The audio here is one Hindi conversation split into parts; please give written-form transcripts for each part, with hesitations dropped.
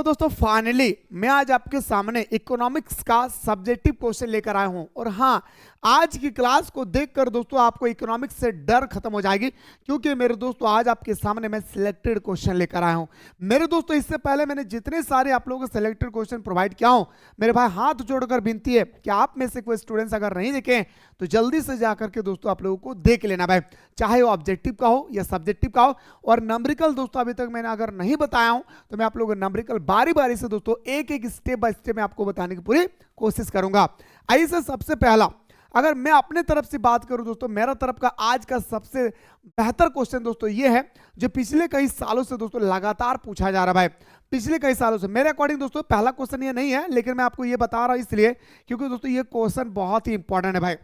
दोस्तों फाइनली मैं आज आपके सामने इकोनॉमिक्स का सब्जेक्टिव क्वेश्चन लेकर आया हूं। और हाँ, आज की क्लास को देखकर दोस्तों आपको इकोनॉमिक्स से डर खत्म हो जाएगी, क्योंकि मेरे दोस्तों आज आपके सामने मैं सिलेक्टेड क्वेश्चन लेकर आया हूं। मेरे दोस्तों इससे पहले मैंने जितने सारे आप लोगों को सिलेक्टेड क्वेश्चन प्रोवाइड किया हूं, मेरे भाई हाथ जोड़कर विनती है कि आप में से कोई स्टूडेंट्स अगर नहीं देखें तो जल्दी से जाकर के दोस्तों आप लोगों को देख लेना भाई, चाहे वो ऑब्जेक्टिव का हो या सब्जेक्टिव का हो। और नंबरिकल दोस्तों अभी तक मैंने अगर नहीं बताया हूं तो मैं आप लोगों को नंबरिकल बारी बारी से दोस्तों एक एक स्टेप बाय स्टेप में आपको बताने की पूरी कोशिश करूंगा। आइए से सबसे पहला अगर मैं अपने तरफ से बात करूं दोस्तों, मेरा तरफ का आज का सबसे बेहतर क्वेश्चन दोस्तों ये है जो पिछले कई सालों से दोस्तों लगातार पूछा जा रहा है। पिछले कई सालों से मेरे अकॉर्डिंग दोस्तों पहला क्वेश्चन ये नहीं है, लेकिन मैं आपको ये बता रहा हूं इसलिए क्योंकि दोस्तों ये क्वेश्चन बहुत ही इंपॉर्टेंट है भाई।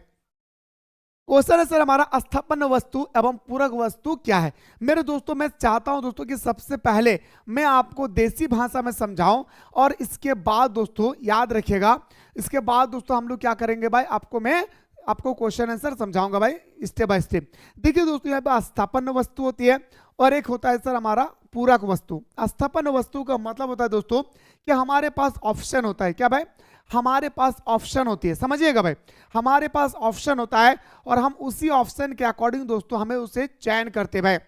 क्वेश्चन है सर हमारा अस्थापन्न वस्तु एवं पूरक वस्तु क्या है। मेरे दोस्तों मैं चाहता हूं दोस्तों कि सबसे पहले मैं आपको देसी भाषा में समझाऊं और इसके बाद दोस्तों याद रखिएगा, इसके बाद दोस्तों हम लोग क्या करेंगे भाई, आपको क्वेश्चन आंसर समझाऊंगा भाई स्टेप बाय स्टेप। देखिए दोस्तों यहाँ पे अस्थापन्न वस्तु होती है और एक होता है सर हमारा पूरक वस्तु। अस्थापन्न वस्तु का मतलब होता है दोस्तों कि हमारे पास ऑप्शन होता है। क्या भाई? हमारे पास ऑप्शन होती है, समझिएगा भाई, हमारे पास ऑप्शन होता है और हम उसी ऑप्शन के अकॉर्डिंग दोस्तों हमें उसे चयन करते भाई।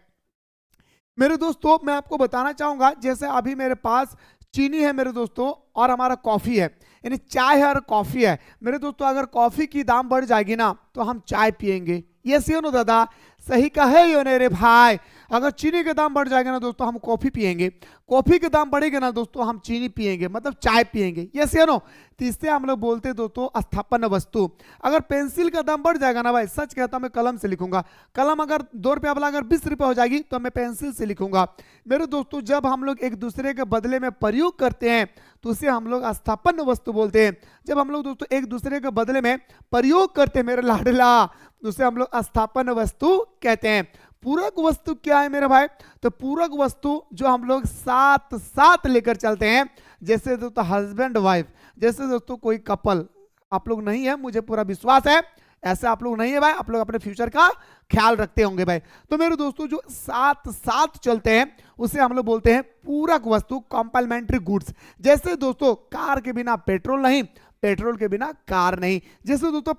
मेरे दोस्तों मैं आपको बताना चाहूंगा, जैसे अभी मेरे पास चीनी है मेरे दोस्तों और हमारा कॉफी है, यानी चाय है और कॉफी है। मेरे दोस्तों अगर कॉफी की दाम बढ़ जाएगी ना तो हम चाय पियेंगे। ये सही नो दादा, सही कहे यो ने रे भाई। अगर चीनी के दाम बढ़ जाएगा ना दोस्तों हम कॉफी पियेंगे, कॉफी के दाम बढ़ेगा ना दोस्तों हम चीनी पियेंगे, मतलब चाय पियेंगे। ये सही नो। तो इससे हम लोग बोलते हैं दोस्तों अस्थापन्न वस्तु। अगर पेंसिल का दाम बढ़ जाएगा ना भाई, सच कहता हूं मैं कलम से लिखूंगा। कलम अगर 2 रुपया वाला अगर 20 रुपया हो जाएगी तो मैं पेंसिल से लिखूंगा। मेरे दोस्तों जब हम लोग एक दूसरे के बदले में प्रयोग करते हैं तो उसे हम लोग अस्थापन्न वस्तु बोलते हैं। जब हम लोग दोस्तों एक दूसरे के बदले में प्रयोग करते हैं मेरे लाडला, उसे हम लोग अस्थापन्न वस्तु कहते हैं। पूरक वस्तु क्या है मेरे भाई? तो पूरक वस्तु जो हम लोग साथ साथ लेकर चलते हैं, जैसे दोस्तों हस्बैंड वाइफ, जैसे दोस्तों कोई कपल, आप लोग नहीं है मुझे पूरा विश्वास है, ऐसे आप लोग नहीं है भाई, आप लोग अपने फ्यूचर का ख्याल रखते होंगे भाई। तो मेरे दोस्तों जो साथ साथ चलते हैं उसे हम लोग बोलते हैं पूरक वस्तु, कॉम्प्लीमेंट्री गुड्स। जैसे दोस्तों कार के बिना पेट्रोल नहीं, पेट्रोल के बिना कार नहीं। जैसे दोस्तों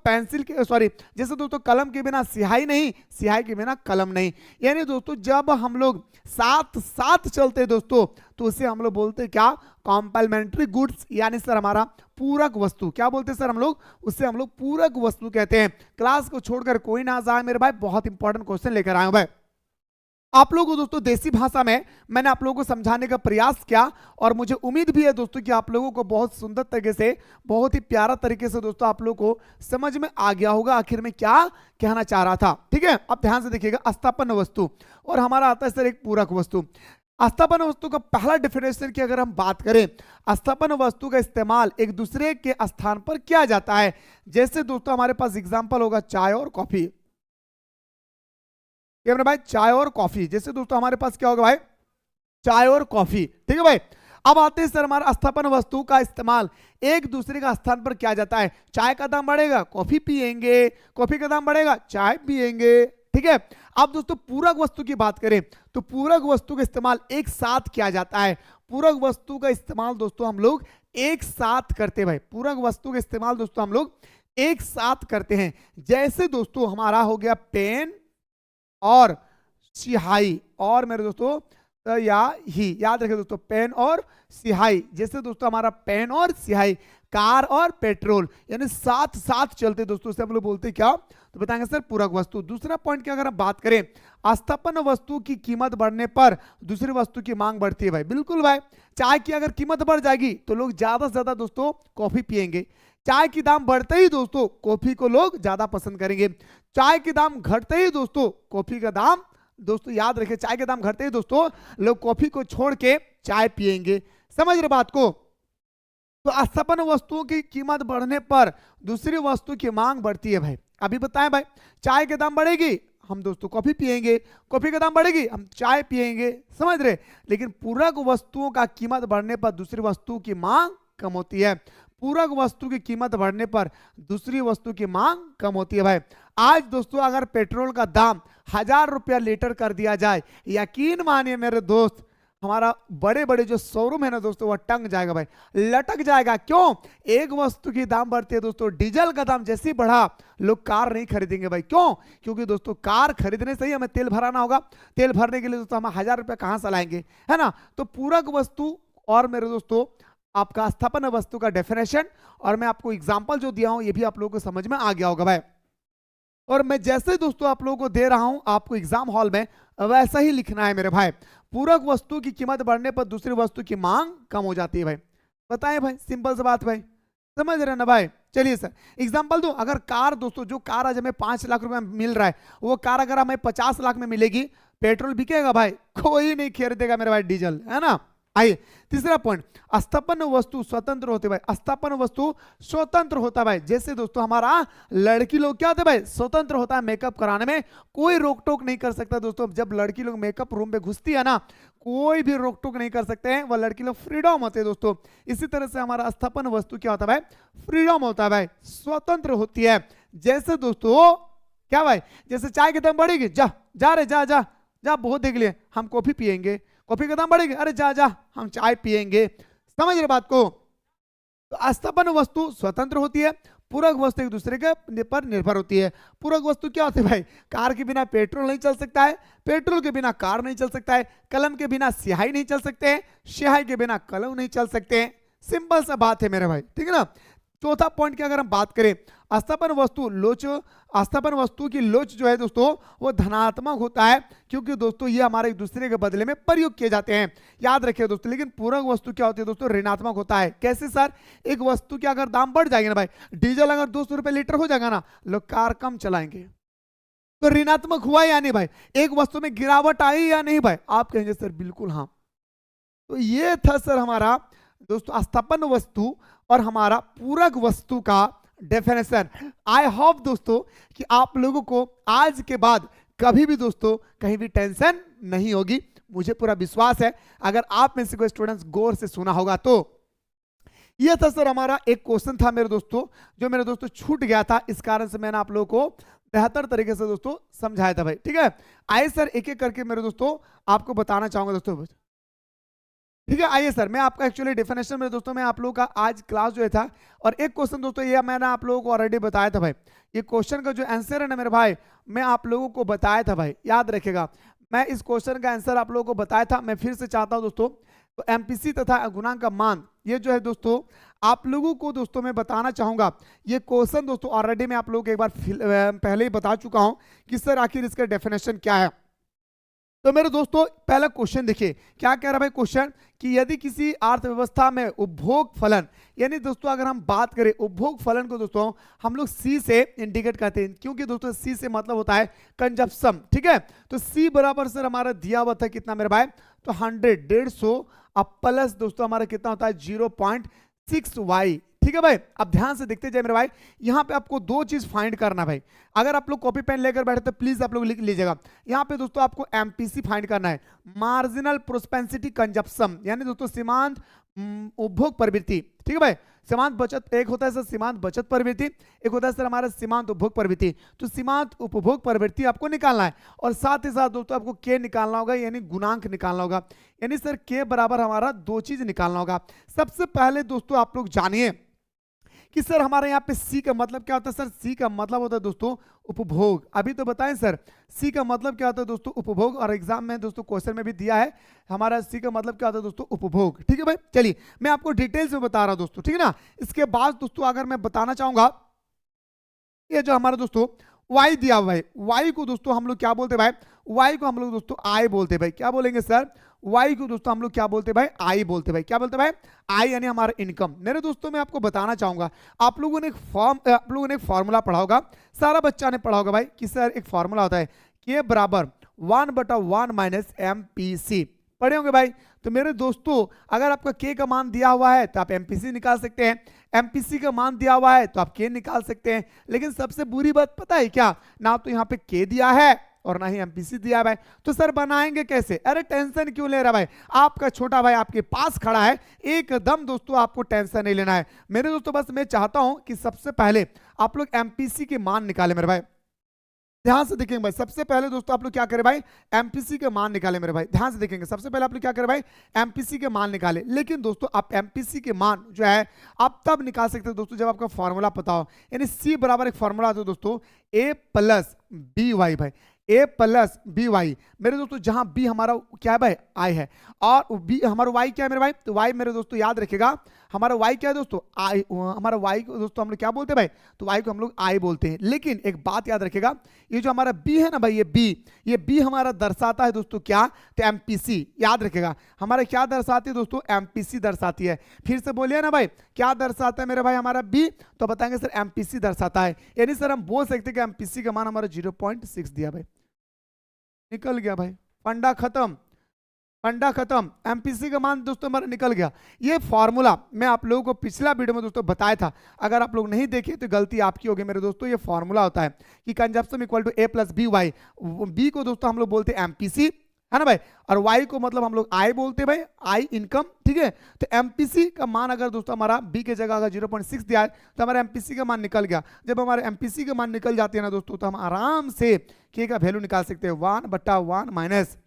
जैसे दोस्तों कलम के बिना स्याही नहीं, स्याही के बिना कलम नहीं। यानी दोस्तों जब हम लोग साथ साथ चलते हैं दोस्तों तो उसे हम लोग बोलते हैं क्या? कॉम्प्लीमेंट्री गुड्स, यानी सर हमारा पूरक वस्तु। क्या बोलते हैं सर हम लोग? उससे हम लोग पूरक वस्तु कहते हैं। क्लास को छोड़कर कोई ना जाए मेरे भाई, बहुत इंपॉर्टेंट क्वेश्चन लेकर आए भाई। आप लोगों को दोस्तों देसी भाषा में मैंने आप लोगों को समझाने का प्रयास किया और मुझे उम्मीद भी है दोस्तों कि आप लोगों को बहुत सुंदर तरीके से, बहुत ही प्यारा तरीके से दोस्तों आप लोगों को समझ में आ गया होगा आखिर में क्या कहना चाह रहा था। ठीक है, अब ध्यान से देखिएगा। अस्थापन्न वस्तु और हमारा आता है सर एक पूरक वस्तु। अस्थापन्न वस्तु का पहला डेफिनेशन की अगर हम बात करें, अस्थापन्न वस्तु का इस्तेमाल एक दूसरे के स्थान पर किया जाता है। जैसे दोस्तों हमारे पास एग्जाम्पल होगा चाय और कॉफी। क्या भाई? चाय और कॉफी। जैसे दोस्तों हमारे पास क्या होगा भाई? चाय और कॉफी। ठीक है भाई। अब आते हैं सर हमारा अस्थापन्न वस्तु का इस्तेमाल एक दूसरे का स्थान पर किया जाता है। चाय का दाम बढ़ेगा, कॉफी पिएंगे, कॉफी का दाम बढ़ेगा, चाय पिएंगे। ठीक है। अब दोस्तों पूरक वस्तु की बात करें तो पूरक वस्तु का इस्तेमाल एक साथ किया जाता है। पूरक वस्तु का इस्तेमाल दोस्तों हम लोग एक साथ करते हैं भाई। पूरक वस्तु का इस्तेमाल दोस्तों हम लोग एक साथ करते हैं। जैसे दोस्तों हमारा हो गया पेन और स्याही, और मेरे दोस्तों याद रखें दोस्तों पेन और स्याही। जैसे दोस्तों हमारा पेन और स्याही, कार और पेट्रोल, यानी साथ साथ चलते दोस्तों से हम लोग बोलते क्या? तो बताएंगे सर पूरक वस्तु। दूसरा पॉइंट की अगर हम बात करें, अस्थापन्न वस्तु की कीमत बढ़ने पर दूसरी वस्तु की मांग बढ़ती है भाई। बिल्कुल भाई, चाय की अगर कीमत बढ़ जाएगी तो लोग ज्यादा से ज्यादा दोस्तों कॉफी पिएंगे। चाय की दाम बढ़ते ही दोस्तों कॉफी को लोग ज्यादा पसंद करेंगे। चाय के दाम घटते ही दोस्तों कॉफी का दाम, दोस्तों याद रखें, चाय के दाम घटते ही दोस्तों लोग कॉफी को छोड़ के चाय पिएंगे। समझ रहे बात को? तो अस्थापन्न वस्तुओं की कीमत बढ़ने पर दूसरी वस्तु की मांग बढ़ती है भाई। अभी बताएं भाई, चाय के दाम बढ़ेगी हम दोस्तों कॉफी पिएंगे, कॉफी का दाम बढ़ेगी हम चाय पिएंगे। समझ रहे? लेकिन पूरक वस्तुओं का कीमत बढ़ने पर दूसरी वस्तु की मांग कम होती है। पूरक वस्तु की कीमत बढ़ने पर दूसरी वस्तु की मांग कम होती है भाई। आज दोस्तों अगर पेट्रोल का दाम 1000 रुपया लीटर कर दिया जाए, यकीन मानिए मेरे दोस्त, हमारा बड़े बड़े जो शोरूम है ना दोस्तों, वह टंग जाएगा भाई, लटक जाएगा। क्यों? एक वस्तु की दाम बढ़ती है दोस्तों, डीजल का दाम जैसे ही बढ़ा, लोग कार नहीं खरीदेंगे भाई। क्यों? क्योंकि दोस्तों कार खरीदने से ही हमें तेल भराना होगा, तेल भरने के लिए दोस्तों हम 1000 रुपये कहाँ से लाएंगे, है ना। तो पूरक वस्तु और मेरे दोस्तों आपका स्थापन वस्तु का डेफिनेशन, और मैं आपको एग्जाम्पल जो दिया हूं ये भी आप लोगों को समझ में आ गया होगा भाई। और मैं जैसे दोस्तों आप लोगों को दे रहा हूं आपको एग्जाम हॉल में, वैसा ही लिखना है मेरे भाई। पूरक वस्तु की कीमत बढ़ने पर दूसरी वस्तु की मांग कम हो जाती है भाई। बताएं भाई, सिंपल सी बात भाई, समझ रहे ना भाई। चलिए सर एग्जांपल दो। अगर कार दोस्तों, जो कार आज हमें 5 लाख रुपए में मिल रहा है, वो कार अगर हमें 50 लाख में मिलेगी, पेट्रोल बिकेगा भाई? कोई नहीं खरीदेगा मेरे भाई डीजल, है ना। आइए तीसरा पॉइंट, स्थापन वस्तु स्वतंत्र होते भाई। स्थापन वस्तु स्वतंत्र होता है भाई। जैसे दोस्तों हमारा लड़की लोग क्या होते भाई, स्वतंत्र होता है मेकअप कराने में, कोई रोक टोक नहीं कर सकता दोस्तों। जब लड़की लोग मेकअप रूम में घुसती है ना, कोई भी रोक टोक नहीं कर सकते हैं, वह लड़की लोग फ्रीडम होते हैं दोस्तों। इसी तरह से हमारा स्थापन वस्तु क्या होता है भाई, फ्रीडम होता है भाई, स्वतंत्र होती है। जैसे दोस्तों क्या भाई, जैसे चाय की दाम बढ़ेगी, जा जा रे जा जा जा, बहुत देख लिए, हम कॉफी पियेंगे, कॉफी का दाम बढ़ेगा, अरे जा जा हम चाय पियेंगे। समझ रहे बात को। तो स्थापन वस्तु स्वतंत्र होती है, पूरक वस्तु एक दूसरे के पर निर्भर होती है। पूरक वस्तु क्या होती है भाई, कार के बिना पेट्रोल नहीं चल सकता है, पेट्रोल के बिना कार नहीं चल सकता है, कलम के बिना स्याही नहीं चल सकते हैं, स्याही के बिना कलम नहीं चल सकते हैं। सिंपल सा बात है मेरे भाई, ठीक है ना। चौथा पॉइंट की अगर हम बात करें, स्थापन वस्तु लोच, स्थापन वस्तु की लोच जो है दोस्तों वो धनात्मक होता है, क्योंकि दोस्तों ये हमारे एक दूसरे के बदले में प्रयोग किए जाते हैं, याद रखिए दोस्तों। लेकिन पूरक वस्तु क्या होती है दोस्तों, ऋणात्मक होता है। कैसे सर? एक वस्तु के अगर दाम बढ़ जाएंगे ना भाई, डीजल अगर 200 रुपए लीटर हो जाएगा ना, लोग कार कम चलाएंगे, तो ऋणात्मक हुआ या नहीं भाई? एक वस्तु में गिरावट आई या नहीं भाई? आप कहेंगे सर बिल्कुल हाँ। तो ये था सर हमारा दोस्तों स्थापन वस्तु और हमारा पूरक वस्तु का डेफिनेशन। आई होप दोस्तों कि आप लोगों को आज के बाद कभी भी दोस्तों कहीं भी टेंशन नहीं होगी, मुझे पूरा विश्वास है। अगर आप में से कोई स्टूडेंट्स गौर से सुना होगा तो यह था सर हमारा एक क्वेश्चन था मेरे दोस्तों, जो मेरे दोस्तों छूट गया था, इस कारण से मैंने आप लोगों को बेहतर तरीके से दोस्तों समझाया था भाई, ठीक है। आइए सर एक एक करके मेरे दोस्तों आपको बताना चाहूंगा दोस्तों, ठीक है। आइए सर मैं आपका एक्चुअली डेफिनेशन में दोस्तों मैं आप लोगों का आज क्लास जो है था, और एक क्वेश्चन दोस्तों ये मैंने आप लोगों को ऑलरेडी बताया था भाई। ये क्वेश्चन का जो आंसर है ना मेरे भाई, मैं आप लोगों को बताया था भाई, याद रखिएगा। मैं इस क्वेश्चन का आंसर आप लोगों को बताया था, मैं फिर से चाहता हूं दोस्तों। तो एमपीसी तथा गुणांक का मान, ये जो है दोस्तों आप लोगों को दोस्तों मैं बताना चाहूंगा। ये क्वेश्चन दोस्तों ऑलरेडी मैं आप लोगों को एक बार पहले ही बता चुका हूं कि सर आखिर इसका डेफिनेशन क्या है। तो मेरे दोस्तों पहला क्वेश्चन देखिए क्या कह रहा है भाई क्वेश्चन, कि यदि किसी अर्थव्यवस्था में उपभोग फलन, यानी दोस्तों अगर हम बात करें उपभोग फलन को दोस्तों हम लोग सी से इंडिकेट करते हैं, क्योंकि दोस्तों सी से मतलब होता है कंजप्शन, ठीक है। तो सी बराबर सर हमारा दिया हुआ था कितना मेरे भाई, तो 100 150 अब प्लस दोस्तों हमारा कितना होता है 0.6y, ठीक है भाई। अब ध्यान से देखते जाए मेरे भाई, यहां पे आपको दो चीज फाइंड करना भाई। अगर आप लोग कॉपी पेन लेकर बैठे तो प्लीज आप लोग लिख लीजिएगा। यहां पे दोस्तों आपको एमपीसी फाइंड करना है, मार्जिनल प्रोस्पेंसिटी कंजप्शन, यानी दोस्तों सीमांत उपभोग प्रवृत्ति, ठीक है भाई। सीमांत बचत एक होता है सर सीमांत बचत प्रवृत्ति, एक होता है सर हमारा सीमांत उपभोग प्रवृत्ति। तो सीमांत उपभोग प्रवृत्ति आपको निकालना है, और साथ ही साथ दोस्तों आपको के निकालना होगा, यानी गुणांक निकालना होगा, यानी सर के बराबर हमारा दो चीज निकालना होगा। सबसे पहले दोस्तों आप लोग जानिए कि सर हमारे यहाँ पे सी का मतलब क्या होता है। सर सी का मतलब होता है दोस्तों उपभोग। अभी तो बताएं सर सी का मतलब क्या होता है दोस्तों उपभोग, और एग्जाम में दोस्तों क्वेश्चन में भी दिया है हमारा सी का मतलब क्या होता है दोस्तों उपभोग, ठीक है भाई। चलिए मैं आपको डिटेल्स में बता रहा हूं दोस्तों, ठीक है ना। इसके बाद दोस्तों अगर मैं बताना चाहूंगा, ये जो हमारा दोस्तों y दिया हुआ है, y को दोस्तों हम लोग क्या बोलते हैं भाई, y को हम लोग दोस्तों आई बोलते हैं भाई। क्या बोलेंगे सर, y को दोस्तों हम लोग क्या बोलते हैं भाई, आई बोलते हैं भाई। क्या बोलते हैं भाई, आई यानी हमारा इनकम। मेरे दोस्तों मैं आपको बताना चाहूंगा, आप लोगों ने एक फॉर्मूला पढ़ा होगा, सारा बच्चा ने पढ़ा होगा भाई, कि सर एक फॉर्मूला होता है के बराबर 1/1 माइनस एमपीसी, पढ़े होंगे भाई। तो मेरे दोस्तों अगर आपका के का मान दिया हुआ है तो आप एमपीसी निकाल सकते हैं, एमपीसी का मान दिया हुआ है तो आप के निकाल सकते हैं। लेकिन सबसे बुरी बात पता है क्या, ना तो यहाँ पे के दिया है और ना ही एमपीसी दिया है भाई। तो सर बनाएंगे कैसे? अरे टेंशन क्यों ले रहा भाई, आपका छोटा भाई आपके पास खड़ा है, एकदम दोस्तों आपको टेंशन नहीं लेना है मेरे दोस्तों। बस मैं चाहता हूं कि सबसे पहले आप लोग एमपीसी के मान निकाले मेरे भाई। ध्यान से देखेंगे भाई, सबसे पहले दोस्तों आप लोग क्या करें भाई, एमपीसी के मान निकाले मेरे भाई। ध्यान से देखेंगे, सबसे पहले आप लोग क्या करें भाई, एमपीसी के मान निकाले। लेकिन दोस्तों आप एमपीसी के मान जो है आप तब निकाल सकते हो दोस्तों जब आपका फॉर्मूला पता हो। यानी सी बराबर एक फॉर्मूला आता है दोस्तों, ए प्लस बी वाई भाई, ए प्लस बी वाई मेरे दोस्तों, जहां बी हमारा क्या है भाई, आई है, और बी हमारा वाई क्या है मेरे भाई, तो वाई मेरे दोस्तों याद रखेगा हमारा वाई क्या है दोस्तों, आई। हमारा वाई को दोस्तों हम लोग क्या बोलते हैं भाई, तो वाई को हम लोग आई बोलते हैं। लेकिन एक बात याद रखेगा, ये जो हमारा बी है ना भाई, ये बी हमारा दर्शाता है दोस्तों क्या, तो एमपीसी। याद रखेगा हमारा क्या दर्शाती है दोस्तों, एमपीसी दर्शाती है। फिर से बोलिए ना भाई, क्या दर्शाता है मेरे भाई हमारा बी, तो बताएंगे सर एमपीसी दर्शाता है। यानी सर हम बोल सकते हैं कि एमपीसी का मान हमारा 0.6 दिया भाई, निकल गया भाई, फंडा खत्म, फंडा खत्म, एमपीसी का मान दोस्तों हमारा निकल गया। ये फॉर्मूला मैं आप लोगों को पिछला वीडियो में दोस्तों बताया था, अगर आप लोग नहीं देखे तो गलती आपकी होगी मेरे दोस्तों। ये फॉर्मूला होता है कि consumption equal to a plus b y, b को दोस्तों हम लोग बोलते हैं एमपीसी, है ना भाई, और वाई को मतलब हम लोग आई बोलते हैं भाई, आई इनकम, ठीक है। तो एमपीसी का मान अगर दोस्तों हमारा बी के जगह अगर 0.6 दिया है तो हमारा एमपीसी का मान निकल गया। जब हमारे एमपीसी का मान निकल जाते हैं ना दोस्तों, तो हम आराम से के का वैल्यू निकाल सकते हैं, 1/1 माइनस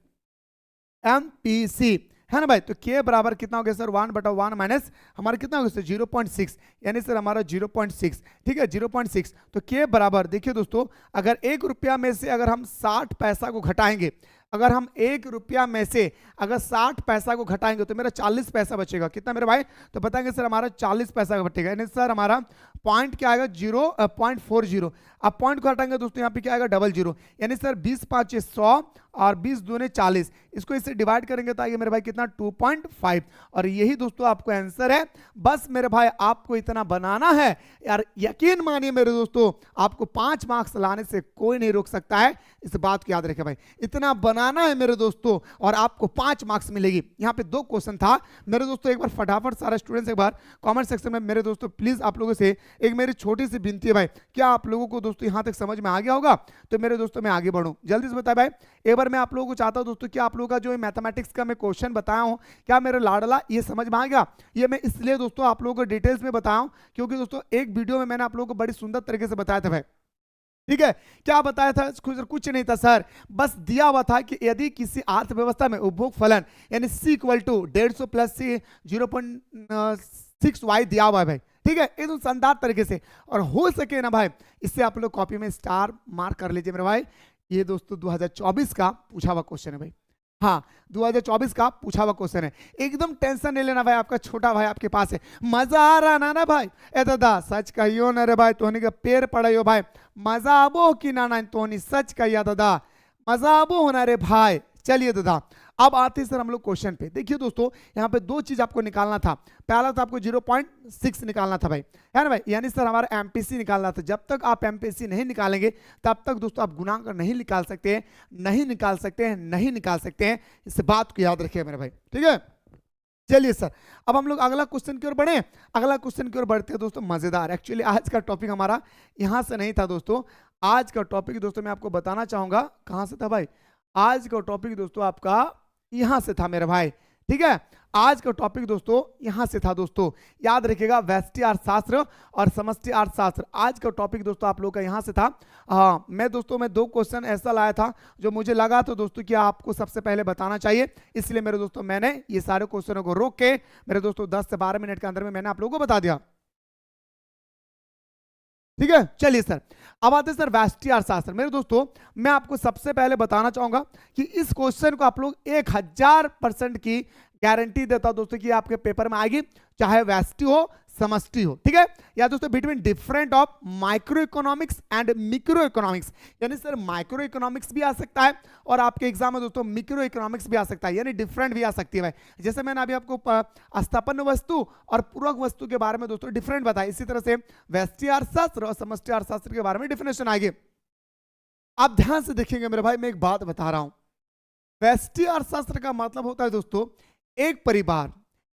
एमपीसी, है ना भाई। तो के बराबर कितना हो गया सर, 1/1 माइनस हमारा कितना हो गया सर 0.6, यानी सर हमारा 0.6, ठीक है 0.6। तो के बराबर देखिए दोस्तों, अगर 1 रुपया में से अगर हम 60 पैसा को घटाएंगे, अगर हम 1 रुपया में से अगर 60 पैसा को घटाएंगे तो मेरा 40 पैसा बचेगा। कितना मेरे भाई, तो बताएंगे सर हमारा 40 पैसा का बचेगा। यानी सर हमारा पॉइंट क्या आएगा 0.40। अब पॉइंट को हटाएंगे दोस्तों, यहाँ पे क्या आएगा 00। यानी सर 20 5 100 और 20 दूने 40, इसको इससे डिवाइड करेंगे तो आइए मेरे भाई कितना 2.5। और यही दोस्तों आपको आंसर है। बस मेरे भाई आपको इतना बनाना है यार, यकीन मानिए मेरे दोस्तों, आपको 5 मार्क्स लाने से कोई नहीं रोक सकता है, इस बात को याद रखें भाई। इतना बनाना है मेरे दोस्तों और आपको 5 मार्क्स मिलेगी। यहाँ पे 2 क्वेश्चन था मेरे दोस्तों, एक बार फटाफट सारा स्टूडेंट्स एक बार कमेंट सेक्शन में मेरे दोस्तों प्लीज आप लोगों से एक मेरी छोटी सी विनती है भाई, क्या आप लोगों को दोस्तों यहाँ तक समझ में आ गया होगा? तो मेरे दोस्तों मैं आगे बढ़ूं, जल्दी से बताए भाई। एक बार मैं आप लोगों को चाहता हूं दोस्तों कि आप लोगों का जो मैथमेटिक्स का मैं क्वेश्चन बताया हूं, क्या मेरे लाडला ये समझ में आ गया? ये मैं इसलिए दोस्तों आप लोगों को डिटेल्स में बताया हूं क्योंकि दोस्तों एक वीडियो में मैंने आप लोगों को बड़ी सुंदर तरीके से बताया था भाई, ठीक है। क्या बताया था? कुछ नहीं था सर, बस दिया हुआ था कि यदि किसी अर्थव्यवस्था में उपभोग फलन यानी C equal to 150 plus C 0.6 y दिया हुआ है भाई, ठीक है, एकदम शानदार तरीके से। और हो सके ना भाई इससे आप लोग कॉपी में स्टार मार्क कर लीजिए मेरे भाई। ये दोस्तों 2024 का पूछा हुआ क्वेश्चन है भाई, हाँ 2024 का पूछा हुआ क्वेश्चन है। एकदम टेंशन नहीं लेना भाई, आपका छोटा भाई आपके पास है। मजा आ रहा ना भाई? ए दादा सच कहियो ना रे भाई, तोहनी के पेड़ पड़ाइयो भाई, मजा आबो कि ना तोहनी सच कहिया दादा, मजा आबो होना रे भाई। चलिए दादा अब आते हैं सर हम लोग क्वेश्चन पे। देखिए दोस्तों यहाँ पे 2 चीज आपको निकालना था। पहला तो आपको 0.6 निकालना था भाई, है ना भाई, यानी सर हमारा एमपीसी निकालना था। जब तक आप एमपीसी नहीं निकालेंगे तब तक दोस्तों आप गुणांक नहीं निकाल सकते हैं, नहीं निकाल सकते हैं, नहीं निकाल सकते हैं। इस बात को याद रखिए मेरे भाई, ठीक है। चलिए सर अब हम लोग अगला क्वेश्चन की ओर बढ़े। अगला क्वेश्चन की ओर बढ़ते हैं दोस्तों, मजेदार। एक्चुअली आज का टॉपिक हमारा यहाँ से नहीं था दोस्तों, आज का टॉपिक दोस्तों मैं आपको बताना चाहूंगा कहाँ से था भाई, आज का टॉपिक दोस्तों आपका यहां से था मेरे भाई, ठीक है। आज का टॉपिक दोस्तों यहां से था दोस्तों, याद रखिएगा, व्यष्टि अर्थशास्त्र और समष्टि अर्थशास्त्र। आज का टॉपिक दोस्तों आप लोग का यहां से था। हाँ मैं दोस्तों मैं 2 क्वेश्चन ऐसा लाया था जो मुझे लगा तो दोस्तों कि आपको सबसे पहले बताना चाहिए, इसलिए मेरे दोस्तों मैंने ये सारे क्वेश्चनों को रोक के मेरे दोस्तों 10 से 12 मिनट के अंदर में मैंने आप लोगों को बता दिया, ठीक है। चलिए सर अब आते हैं सर व्यष्टि अर्थशास्त्र। मेरे दोस्तों मैं आपको सबसे पहले बताना चाहूंगा कि इस क्वेश्चन को आप लोग 1000% की गारंटी देता हूं दोस्तों कि आपके पेपर में आएगी, चाहे व्यष्टि हो समष्टि हो, ठीक है। या दोस्तों between different of micro economics and micro economics, यानी सर माइक्रो इकोनॉमिक्स भी आ सकता है और आपके एग्जाम में दोस्तों मिक्रो इकोनॉमिक्स भी आ सकता है, यानी डिफरेंट भी आ सकती है भाई। जैसे मैंने अभी आपको अस्थापन्न वस्तु और पूरक वस्तु के बारे में दोस्तों डिफरेंट बताया, इसी तरह से व्यष्टि अर्थशास्त्र और समष्टि अर्थशास्त्र के बारे में डिफिनेशन आएगी। आप ध्यान से देखेंगे मेरे भाई, मैं एक बात बता रहा हूं, व्यष्टि अर्थशास्त्र का मतलब होता है दोस्तों एक परिवार,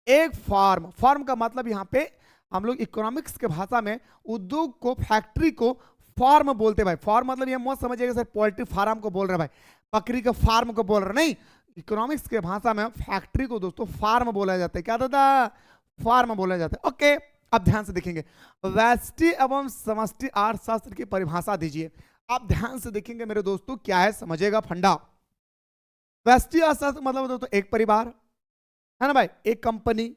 एक फार्म। फार्म का मतलब यहाँ पे हम लोग इकोनॉमिक्स के भाषा में उद्योग को, फैक्ट्री को फार्म बोलते हैं भाई। फार्म मतलब ये मत समझिएगा सर पोल्ट्री फार्म को बोल रहे भाई, बकरी के फार्म को बोल रहे, नहीं। इकोनॉमिक्स के भाषा में फैक्ट्री को दोस्तों फार्म बोला जाता है। क्या दादा? फार्म बोला जाता है। ओके अब ध्यान से देखेंगे, व्यष्टि एवं समष्टि अर्थशास्त्र की परिभाषा दीजिए। आप ध्यान से देखेंगे मेरे दोस्तों, क्या है समझिएगा फंडा। व्यष्टि अर्थशास्त्र मतलब दोस्तों एक परिवार, है ना भाई, एक कंपनी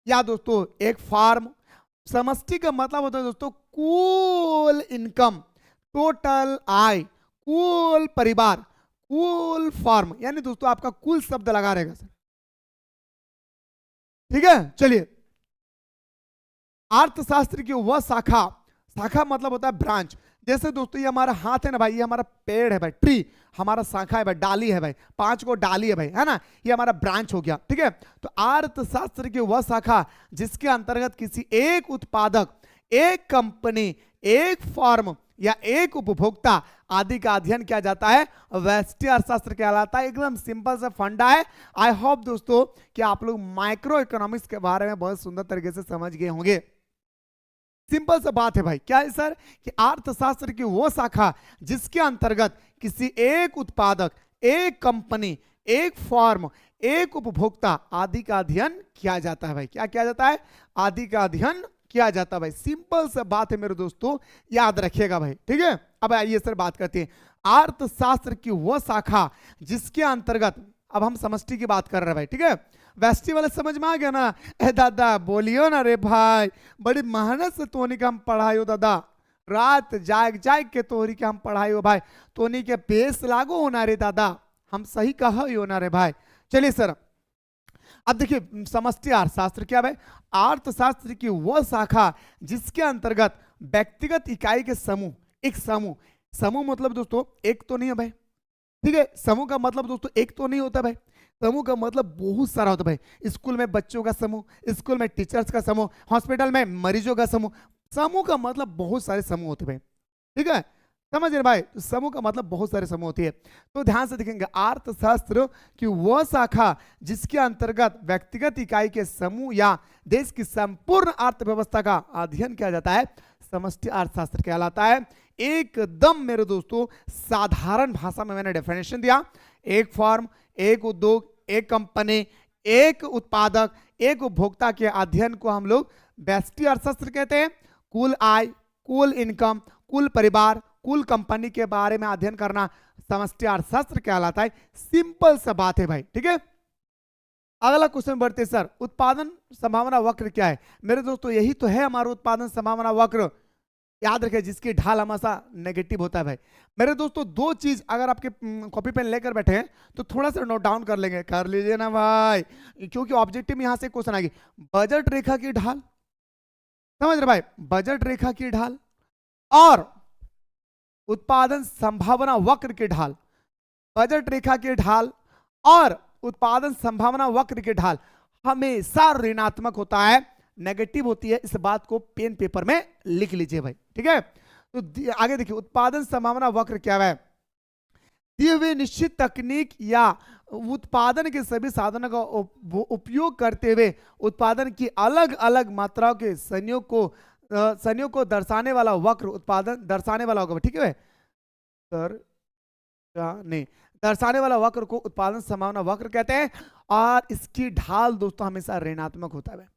या दोस्तों एक फार्म। समष्टि का मतलब होता है दोस्तों कुल इनकम, टोटल आय, कुल परिवार, कुल फार्म, यानी दोस्तों आपका कुल शब्द लगा रहेगा सर। ठीक है, चलिए। अर्थशास्त्र की वह शाखा, शाखा मतलब होता है ब्रांच। जैसे दोस्तों ये हमारा हाथ है ना भाई, ये हमारा पेड़ है भाई, ट्री, हमारा शाखा है भाई, डाली है भाई, 5 को डाली है भाई, है ना, ये हमारा ब्रांच हो गया। ठीक है, तो अर्थशास्त्र की वह शाखा जिसके अंतर्गत किसी एक उत्पादक, एक कंपनी, एक फर्म या एक उपभोक्ता आदि का अध्ययन किया जाता है, व्यष्टि अर्थशास्त्र कहलाता है। एकदम सिंपल सा फंडा है। आई होप दोस्तों कि आप लोग माइक्रो इकोनॉमिक्स के बारे में बहुत सुंदर तरीके से समझ गए होंगे। सिंपल सा बात है भाई, क्या है सर, कि अर्थशास्त्र की वो शाखा जिसके अंतर्गत किसी एक उत्पादक, एक कंपनी, एक फर्म, एक उपभोक्ता आदि का अध्ययन किया जाता है भाई। क्या किया जाता है? आदि का अध्ययन किया जाता है भाई। सिंपल सा बात है मेरे दोस्तों, याद रखिएगा भाई। ठीक है, अब आइए सर बात करते हैं अर्थशास्त्र की वो शाखा जिसके अंतर्गत, अब हम समष्टि की बात कर रहे हैं भाई। ठीक है, व्यष्टि वाले समझ में आ गया ना? ए दादा बोलियो ना रे भाई, बड़ी मेहनत से तोनी के हम पढ़ाई हो दादा, रात जाग जाग के तोहरी के हम पढ़ाई हो भाई, तोनी के पेश लागो होना रे दादा, हम सही कहा हो ना रे भाई। चलिए सर, अब देखिए समष्टि अर्थशास्त्र क्या है? अर्थशास्त्र की वह शाखा जिसके अंतर्गत व्यक्तिगत इकाई के समूह, एक समूह, समूह मतलब दोस्तों एक तो नहीं है भाई। ठीक है, समूह का मतलब दोस्तों एक तो नहीं होता भाई, समूह का मतलब बहुत सारा होता है भाई। स्कूल में बच्चों का समूह, स्कूल में टीचर्स का समूह, हॉस्पिटल में मरीजों का समूह, समूह का मतलब बहुत सारे समूह होते हैं भाई। ठीक है, समझ रहे भाई, समूह का मतलब बहुत सारे समूह होती है। तो ध्यान से देखेंगे अर्थशास्त्र की वह शाखा जिसके अंतर्गत व्यक्तिगत इकाई के समूह या देश की संपूर्ण अर्थव्यवस्था का अध्ययन किया जाता है, समष्टि अर्थशास्त्र कहलाता है। एकदम मेरे दोस्तों साधारण भाषा में मैंने डेफिनेशन दिया, एक फर्म, एक उद्योग, एक कंपनी, एक उत्पादक, एक उपभोक्ता के अध्ययन को हम लोग व्यष्टि अर्थशास्त्र कहते हैं। कुल आय, कुल इनकम, कुल परिवार, कुल कंपनी के बारे में अध्ययन करना समष्टि अर्थशास्त्र कहलाता है। सिंपल सा बात है भाई। ठीक है, अगला क्वेश्चन बढ़ते हैं सर, उत्पादन संभावना वक्र क्या है? मेरे दोस्तों यही तो है हमारा उत्पादन संभावना वक्र। याद रखें, जिसकी ढाल हमेशा नेगेटिव होता है भाई। मेरे दोस्तों दो चीज अगर आपके कॉपी पेन लेकर बैठे हैं तो थोड़ा सा नोट डाउन कर लेंगे, कर लीजिए ना भाई, क्योंकि ऑब्जेक्टिव में यहां से क्वेश्चन आएगी। बजट रेखा की ढाल, समझ रहे भाई, बजट रेखा की ढाल और उत्पादन संभावना वक्र की ढाल। बजट रेखा की ढाल और उत्पादन संभावना वक्र की ढाल हमेशा ऋणात्मक होता है, नेगेटिव होती है। इस बात को पेन पेपर में लिख लीजिए भाई। ठीक है, तो आगे देखिए उत्पादन संभावना वक्र क्या है? दिए हुए निश्चित तकनीक या उत्पादन के सभी साधनों का उपयोग करते हुए उत्पादन की अलग अलग मात्राओं के संयोग को दर्शाने वाला वक्र उत्पादन दर्शाने वाला होगा। ठीक है, नहीं दर्शाने वाला वक्र को उत्पादन संभावना वक्र कहते हैं और इसकी ढाल दोस्तों हमेशा ऋणात्मक होता है।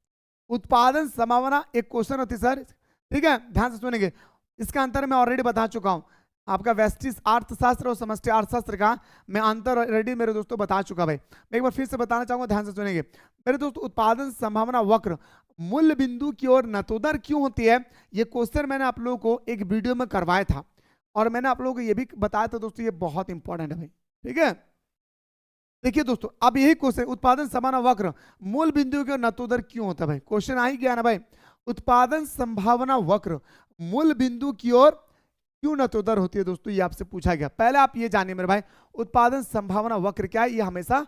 उत्पादन संभावना एक क्वेश्चन होती है सर, ठीक है, ध्यान से सुनेंगे। इसका अंतर मैं ऑलरेडी बता चुका हूं, आपका व्यष्टि अर्थशास्त्र और समष्टि अर्थशास्त्र का मैं अंतर ऑलरेडी मेरे दोस्तों बता चुका भाई। मैं एक बार फिर से बताना चाहूंगा, ध्यान से सुनेंगे मेरे दोस्तों। उत्पादन संभावना वक्र मूल बिंदु की ओर नतोदर क्यों होती है? ये क्वेश्चन मैंने आप लोगों को एक वीडियो में करवाया था और मैंने आप लोगों को ये भी बताया था दोस्तों, ये बहुत इंपॉर्टेंट है भाई। ठीक है, देखिए दोस्तों अब यही क्वेश्चन, उत्पादन संभावना वक्र मूल बिंदु के नतोदर क्यों होता है भाई? क्वेश्चन आ ही गया ना भाई। उत्पादन संभावना वक्र मूल बिंदु की ओर क्यों नतोदर होती है दोस्तों, ये आपसे पूछा गया। पहले आप ये जानिए मेरे भाई, उत्पादन संभावना वक्र क्या है? ये हमेशा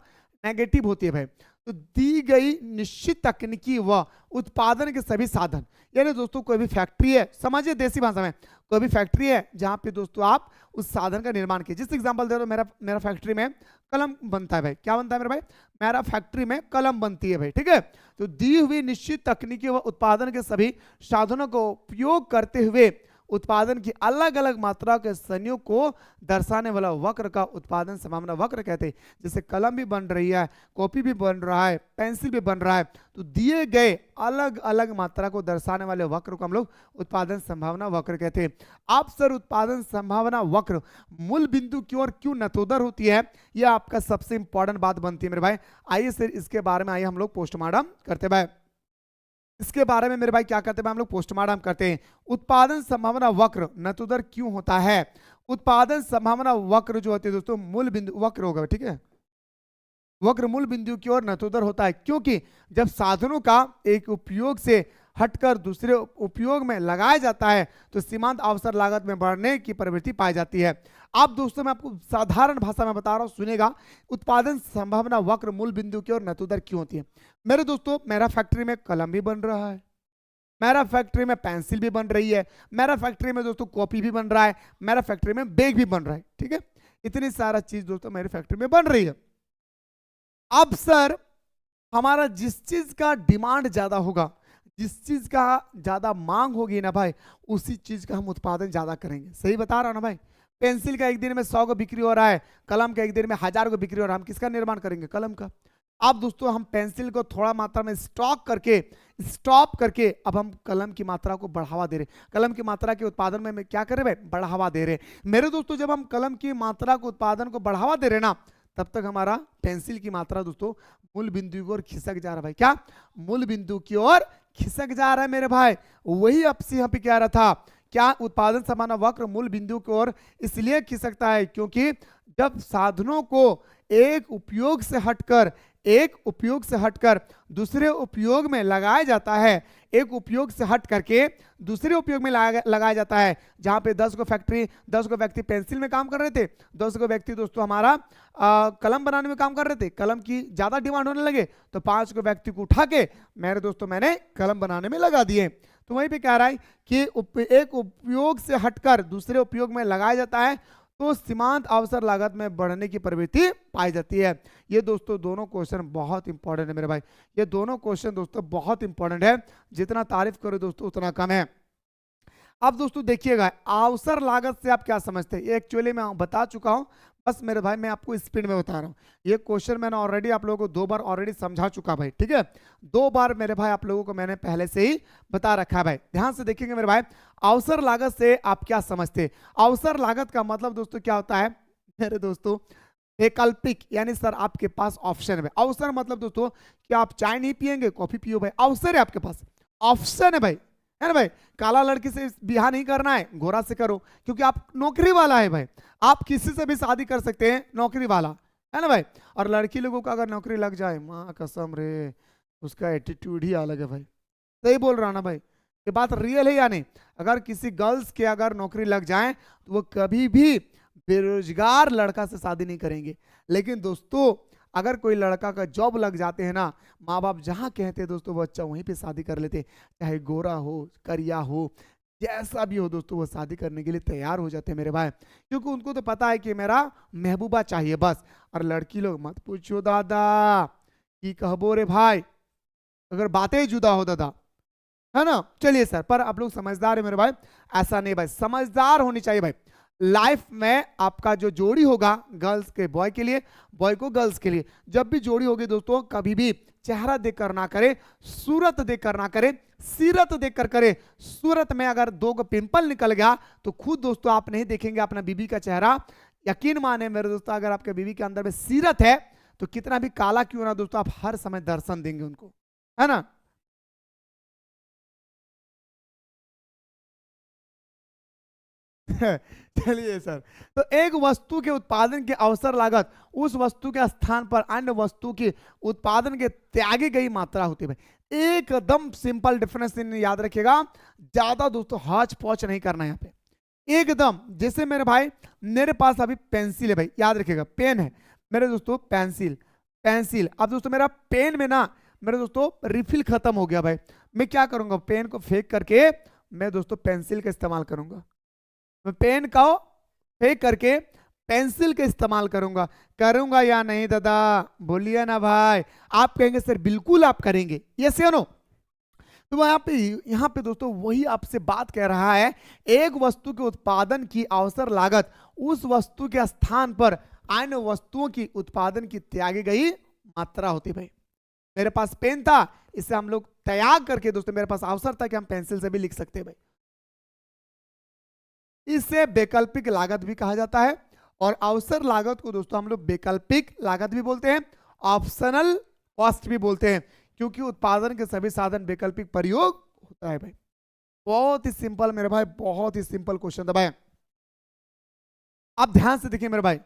नेगेटिव होती है भाई। तो दी गई निश्चित तकनीकी व उत्पादन के सभी साधन, यानी दोस्तों कोई भी फैक्ट्री है, समझिए देसी भाषा में, कोई भी फैक्ट्री है जहां पे दोस्तों आप उस साधन का निर्माण किए। जिस एग्जांपल दे रहा हूं, मेरा फैक्ट्री में कलम बनता है भाई। क्या बनता है मेरे भाई? मेरा फैक्ट्री में कलम बनती है भाई। ठीक है, तो दी हुई निश्चित तकनीकी व उत्पादन के सभी साधनों को उपयोग करते हुए उत्पादन की अलग अलग मात्रा के संयोग को दर्शाने वाला वक्र का उत्पादन संभावना वक्र कहते हैं। जैसे कलम भी बन रही है, कॉपी भी बन रहा है, पेंसिल भी बन रहा है, तो दिए गए अलग अलग मात्रा को दर्शाने वाले वक्र को हम लोग उत्पादन संभावना वक्र कहते हैं। आप सर उत्पादन संभावना वक्र मूल बिंदु की ओर क्यों नतोदर होती है, यह आपका सबसे इंपॉर्टेंट बात बनती है मेरे भाई। आइए सर इसके बारे में आइए हम लोग पोस्टमार्टम करते भाई। इसके बारे में मेरे भाई क्या करते हैं, हम लोग पोस्टमार्टम करते हैं। उत्पादन संभावना वक्र नतोदर क्यों होता है? उत्पादन संभावना वक्र जो होती है दोस्तों मूल बिंदु वक्र होगा, ठीक है, वक्र मूल बिंदु की ओर नतोदर होता है क्योंकि जब साधनों का एक उपयोग से हटकर दूसरे उपयोग में लगाया जाता है तो सीमांत अवसर लागत में बढ़ने की प्रवृत्ति पाई जाती है। आप दोस्तों मैं आपको साधारण भाषा में बता रहा हूं, सुनेगा। उत्पादन संभावना वक्र मूल बिंदु की ओर नतोदर क्यों होती है? मेरे दोस्तों मेरा फैक्ट्री में कलम भी बन रहा है, मेरा फैक्ट्री में पेंसिल भी बन रही है, मेरा फैक्ट्री में दोस्तों कॉपी भी बन रहा है, मेरा फैक्ट्री में बैग भी बन रहा है, ठीक है, इतनी सारा चीज दोस्तों मेरी फैक्ट्री में बन रही है। अब सर हमारा जिस चीज का डिमांड ज्यादा होगा, जिस चीज का ज्यादा मांग होगी ना भाई, उसी चीज का हम उत्पादन ज्यादा करेंगे। सही बता रहा हूं ना भाई? पेंसिल का एक दिन में 100 को बिक्री हो रहा है, कलम का एक दिन में 1000 को बिक्री हो रहा है, हम किसका निर्माण करेंगे? कलम का। अब दोस्तों हम पेंसिल को थोड़ा मात्रा में स्टॉप करके अब हम कलम की मात्रा को बढ़ावा दे रहे, कलम की मात्रा के उत्पादन में क्या कर रहे भाई? बढ़ावा दे रहे। मेरे दोस्तों जब हम कलम की मात्रा को उत्पादन को बढ़ावा दे रहे ना, तब तक हमारा पेंसिल की मात्रा दोस्तों मूल बिंदु की ओर खिसक जा रहा है भाई। क्या? मूल बिंदु की ओर खिसक जा रहा है मेरे भाई। वही आपसे यहाँ पे कह रहा था, क्या उत्पादन संभावना वक्र मूल बिंदु की ओर इसलिए खिसकता है क्योंकि जब साधनों को एक उपयोग से हटकर दूसरे उपयोग में लगाया जाता है, एक उपयोग से हट करके दूसरे उपयोग में लगाया जाता है, जहां पे 10 को व्यक्ति पेंसिल में काम कर रहे थे, 10 को व्यक्ति दोस्तों हमारा कलम बनाने में काम कर रहे थे, कलम की ज्यादा डिमांड होने लगे तो 5 को व्यक्ति को उठा के मेरे दोस्तों मैंने कलम बनाने में लगा दिए। तो वहीं पे कह रहा है कि एक उपयोग से हटकर दूसरे उपयोग में लगाया जाता है तो सीमांत अवसर लागत में बढ़ने की प्रवृत्ति पाई जाती है। ये दोस्तों दोनों क्वेश्चन बहुत इंपॉर्टेंट है मेरे भाई, ये दोनों क्वेश्चन दोस्तों बहुत इंपॉर्टेंट है, जितना तारीफ करो दोस्तों उतना कम है। अब दोस्तों देखिएगा अवसर लागत से आप क्या समझते हैं, ये एक्चुअली मैं बता चुका हूं, बस मेरे भाई मैं आपको स्पीड में बता रहा हूं। ये क्वेश्चन मैंने ऑलरेडी आप लोगों को 2 बार ऑलरेडी समझा चुका भाई, ठीक है, 2 बार मेरे भाई आप लोगों को मैंने पहले से ही बता रखा है भाई। ध्यान से देखेंगे मेरे भाई, अवसर लागत से आप क्या समझते हैं? अवसर लागत का मतलब दोस्तों क्या होता है मेरे दोस्तों? वैकल्पिक, यानी सर आपके पास ऑप्शन है। अवसर मतलब दोस्तों कि आप चाय नहीं पियेंगे, कॉफी पियो भाई, अवसर है आपके पास, ऑप्शन है भाई, है ना भाई? काला लड़की से बियाह नहीं करना है, गोरा से करो, क्योंकि आप नौकरी वाला है भाई, आप किसी से भी शादी कर सकते हैं, नौकरी वाला है ना भाई। और लड़की लोगों का अगर नौकरी लग जाए, माँ कसम रे, उसका एटीट्यूड ही अलग है भाई। सही बोल रहा ना भाई, ये बात रियल है या नहीं? अगर किसी गर्ल्स के अगर नौकरी लग जाए तो वो कभी भी बेरोजगार लड़का से शादी नहीं करेंगे। लेकिन दोस्तों अगर कोई लड़का का जॉब लग जाते हैं ना, माँ बाप जहाँ कहते हैं दोस्तों वो बच्चा वहीं पे शादी कर लेते, चाहे गोरा हो करिया हो जैसा भी हो दोस्तों, वो शादी करने के लिए तैयार हो जाते हैं मेरे भाई, क्योंकि उनको तो पता है कि मेरा महबूबा चाहिए बस। और लड़की लोग मत पूछो दादा की कहबो रे भाई, अगर बातें जुदा हो दादा, है ना। चलिए सर, पर आप लोग समझदार है मेरे भाई, ऐसा नहीं भाई, समझदार होनी चाहिए भाई। लाइफ में आपका जो जोड़ी होगा, गर्ल्स के बॉय के लिए, बॉय को गर्ल्स के लिए, जब भी जोड़ी होगी दोस्तों कभी भी चेहरा देखकर ना करे, सूरत देखकर ना करे, सीरत देखकर करे। सूरत में अगर 2 को पिंपल निकल गया तो खुद दोस्तों आप नहीं देखेंगे अपना बीबी का चेहरा। यकीन माने मेरे दोस्तों, अगर आपके बीबी के अंदर में सीरत है तो कितना भी काला क्यों ना दोस्तों, आप हर समय दर्शन देंगे उनको, है ना। चलिए सर, तो एक वस्तु के उत्पादन के अवसर लागत उस वस्तु के स्थान पर अन्य वस्तु के उत्पादन के त्यागी गई मात्रा होती है भाई। एकदम सिंपल डिफरेंस याद रखिएगा, ज्यादा दोस्तों हौच पौच नहीं करना है यहाँ पे। एकदम जैसे मेरे भाई, मेरे पास अभी पेंसिल है भाई, याद रखिएगा, पेन है मेरे दोस्तों, पेंसिल। अब दोस्तों मेरा पेन में ना मेरे दोस्तों रिफिल खत्म हो गया भाई, मैं क्या करूंगा? पेन को फेंक करके मैं दोस्तों पेंसिल का इस्तेमाल करूंगा, मैं पेन का फेंक करके पेंसिल का इस्तेमाल करूंगा या नहीं दादा? बोलिए ना भाई। आप कहेंगे सर बिल्कुल आप करेंगे, यस या नो? तो यहाँ पे दोस्तों वही आपसे बात कह रहा है, एक वस्तु के उत्पादन की अवसर लागत उस वस्तु के स्थान पर अन्य वस्तुओं की उत्पादन की त्यागी गई मात्रा होती है भाई। मेरे पास पेन था, इसे हम लोग त्याग करके दोस्तों, मेरे पास अवसर था कि हम पेंसिल से भी लिख सकते हैं भाई। इसे वैकल्पिक लागत भी कहा जाता है, और अवसर लागत को दोस्तों हम लोग वैकल्पिक लागत भी बोलते हैं, ऑप्शनल कॉस्ट भी बोलते हैं, क्योंकि उत्पादन के सभी साधन वैकल्पिक प्रयोग होता है भाई। बहुत ही सिंपल मेरे भाई, बहुत ही सिंपल क्वेश्चन था भाई। आप ध्यान से देखिए मेरे भाई,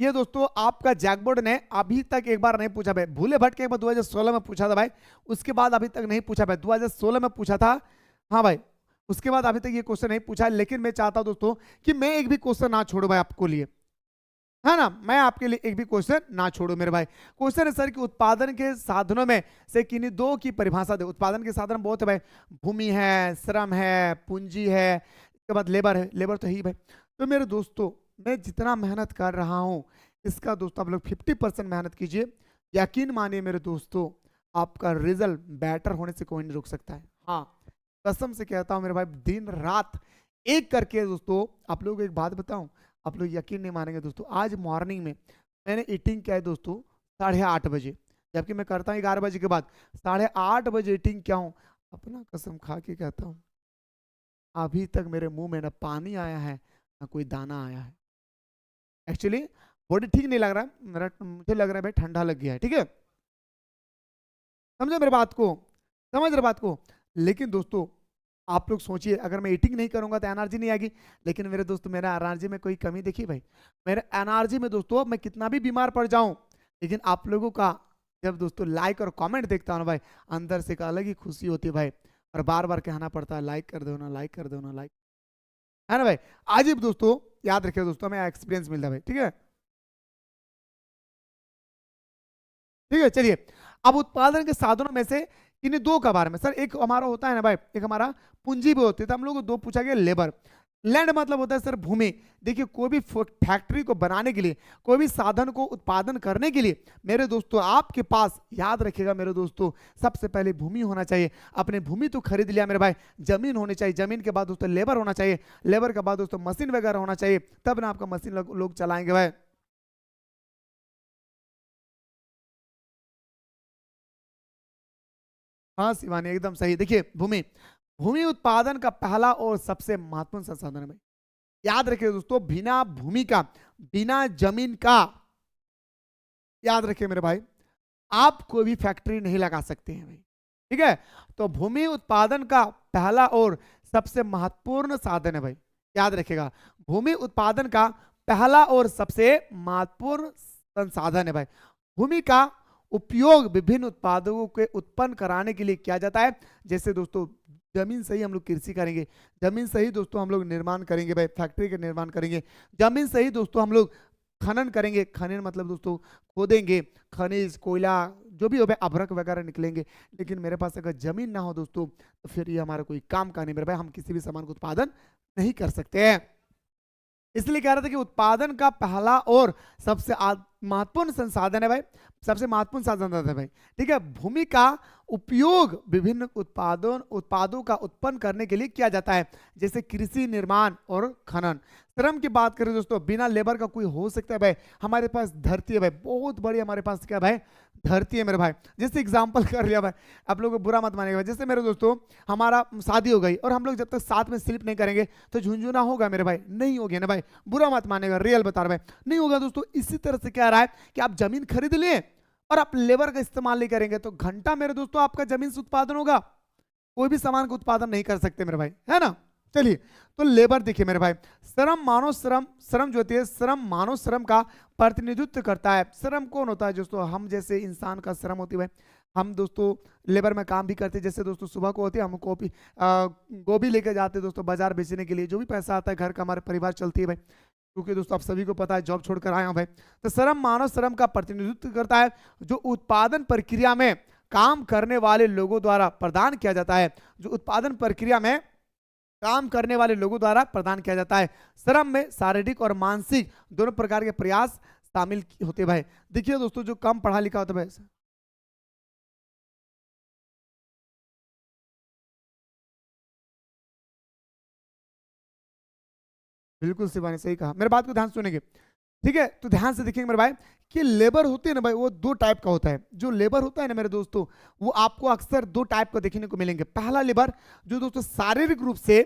ये दोस्तों आपका जैकबोर्ड ने अभी तक एक बार नहीं पूछा भाई। भूले भटके एक बार 2016 में पूछा था भाई, उसके बाद अभी तक नहीं पूछा भाई। 2016 में पूछा था, हाँ भाई, उसके बाद अभी तक ये क्वेश्चन नहीं पूछा। लेकिन मैं चाहता हूं दोस्तों कि मैं एक भी क्वेश्चन ना छोड़ू भाई आपको लिए, है ना, मैं आपके लिए एक भी क्वेश्चन ना छोड़ू मेरे भाई। क्वेश्चन है सर कि उत्पादन के साधनों में से किन्हीं दो की परिभाषा दे। उत्पादन के साधन बहुत है भाई, भूमि है, श्रम है, पूंजी है, इसके बाद लेबर है। लेबर तो ही भाई। तो मेरे दोस्तों, मैं जितना मेहनत कर रहा हूं, इसका दोस्तों आप लोग 50% मेहनत कीजिए। यकीन मानिए मेरे दोस्तों, आपका रिजल्ट बेटर होने से कोई नहीं रोक सकता है। हाँ, कसम से कहता हूं मेरे भाई, दिन रात एक करके दोस्तों। आप लोग एक बात बताऊं, आप लोग यकीन नहीं मानेंगे दोस्तों, आज मॉर्निंग में मैंने ईटिंग किया है दोस्तों 8:30 बजे, जबकि मैं करता हूँ 11 बजे के बाद। 8:30 बजे ईटिंग क्या हूँ, अपना कसम खा के कहता हूँ, अभी तक मेरे मुंह में ना पानी आया है ना कोई दाना आया है। एक्चुअली बॉडी ठीक नहीं लग रहा है मेरा, मुझे लग रहा है भाई ठंडा लग गया है। ठीक है, समझो मेरे बात को, समझ रहे बात को। लेकिन दोस्तों आप लोग सोचिए, अगर मैं ईटिंग नहीं करूंगा तो एनर्जी नहीं आएगी। लेकिन मेरे दोस्तों, मेरा एनर्जी में कोई कमी देखी भाई? मेरे एनर्जी में दोस्तों, मैं कितना भी बीमार पड़ जाऊं, लेकिन आप लोगों का जब दोस्तों लाइक और कमेंट देखता हूं ना भाई, अंदर से एक अलग ही खुशी होती है भाई। और बार बार कहना पड़ता है, लाइक कर दो ना, लाइक कर दो ना, लाइक, है ना भाई। आज ही दोस्तों याद रखिए दोस्तों, हमें एक्सपीरियंस मिलता है भाई। ठीक है, ठीक है, चलिए। अब उत्पादन के साधनों में से इन्हीं दो का बारे में सर, एक हमारा होता है ना भाई, एक हमारा पूंजी भी होती है। तो हम लोग को दो पूछा गया, लेबर। लैंड मतलब होता है सर भूमि। देखिए, कोई भी फैक्ट्री को बनाने के लिए, कोई भी साधन को उत्पादन करने के लिए मेरे दोस्तों, आपके पास याद रखिएगा मेरे दोस्तों, सबसे पहले भूमि होना चाहिए। अपने भूमि तो खरीद लिया मेरे भाई, जमीन होनी चाहिए, जमीन के बाद दोस्तों लेबर होना चाहिए, लेबर के बाद दोस्तों मशीन वगैरह होना चाहिए, तब ना आपका मशीन लोग चलाएंगे भाई। हाँ शिवानी, एकदम सही। देखिए, भूमि, भूमि उत्पादन का पहला और सबसे महत्वपूर्ण संसाधन है भाई। याद रखिए दोस्तों, बिना भूमि का, बिना जमीन का, याद रखिए मेरे भाई, आप कोई भी फैक्ट्री नहीं लगा सकते हैं भाई। ठीक है, तो भूमि उत्पादन का पहला और सबसे महत्वपूर्ण साधन है भाई। याद रखिएगा, भूमि उत्पादन का पहला और सबसे महत्वपूर्ण संसाधन है भाई। भूमि का उपयोग विभिन्न उत्पादों के उत्पन्न कराने के लिए किया जाता है। जैसे दोस्तों, जमीन से ही हम लोग कृषि करेंगे, जमीन से ही दोस्तों हम लोग निर्माण करेंगे भाई, फैक्ट्री के निर्माण करेंगे, जमीन से ही दोस्तों हम लोग खनन करेंगे। खनन मतलब दोस्तों खोदेंगे, खनिज, कोयला, जो भी हो भाई, अभ्रक वगैरह निकलेंगे। लेकिन मेरे पास अगर जमीन ना हो दोस्तों, तो फिर ये हमारा कोई काम का नहीं मेरे भाई, हम किसी भी सामान का उत्पादन नहीं कर सकते हैं। इसलिए कह रहा था कि उत्पादन का पहला और सबसे महत्वपूर्ण संसाधन है भाई, सबसे महत्वपूर्ण साधन है भाई। ठीक है, भूमि का उपयोग विभिन्न उत्पादों का उत्पन्न करने के लिए किया जाता है, जैसे कृषि, निर्माण और खनन। श्रम की बात करें दोस्तों, बिना लेबर का कोई हो सकता है भाई? हमारे पास धरती है भाई, बहुत बड़ी हमारे पास क्या भाई, धरती है मेरे भाई। जैसे एग्जाम्पल कर लिया भाई, आप लोगों को बुरा मत मानेगा, जैसे मेरे दोस्तों हमारा शादी हो गई और हम लोग जब तक साथ में स्लिप नहीं करेंगे तो झुंझुना होगा मेरे भाई? नहीं होगा ना भाई, बुरा मत मानेगा, रियल बता रहा भाई, नहीं होगा दोस्तों। इसी तरह से क्या रहा है कि आप जमीन खरीद लिए और आप लेबर का इस्तेमाल नहीं करेंगे, तो घंटा मेरे दोस्तों आपका जमीन से उत्पादन होगा, कोई भी सामान का उत्पादन नहीं कर सकते मेरे भाई, है ना। चलिए, तो लेबर देखिए मेरे भाई, श्रम मानव श्रम, श्रम जो होती है, श्रम मानव श्रम का प्रतिनिधित्व करता है। श्रम कौन होता है दोस्तों? हम जैसे इंसान का श्रम होती है भाई। हम दोस्तों लेबर में काम भी करते हैं, जैसे दोस्तों सुबह को होती है, हम गोभी लेके जाते हैं दोस्तों बाजार बेचने के लिए, जो भी पैसा आता है घर का, हमारे परिवार चलती है भाई, क्योंकि दोस्तों आप सभी को पता है जॉब छोड़कर आए हैं भाई। तो श्रम मानव श्रम का प्रतिनिधित्व करता है, जो उत्पादन प्रक्रिया में काम करने वाले लोगों द्वारा प्रदान किया जाता है, जो उत्पादन प्रक्रिया में काम करने वाले लोगों द्वारा प्रदान किया जाता है। श्रम में शारीरिक और मानसिक दोनों प्रकार के प्रयास शामिल होते हैं भाई। देखिए दोस्तों, जो कम पढ़ा लिखा होता है भाई, बिल्कुल शिवानी सही कहा, मेरे बात को ध्यान से सुनेंगे। ठीक है, तो ध्यान से देखेंगे मेरे भाई कि लेबर होते हैं ना भाई, वो दो टाइप का होता है। जो लेबर होता है ना मेरे दोस्तों, वो आपको अक्सर दो टाइप का देखने को मिलेंगे। पहला लेबर जो दोस्तों शारीरिक रूप से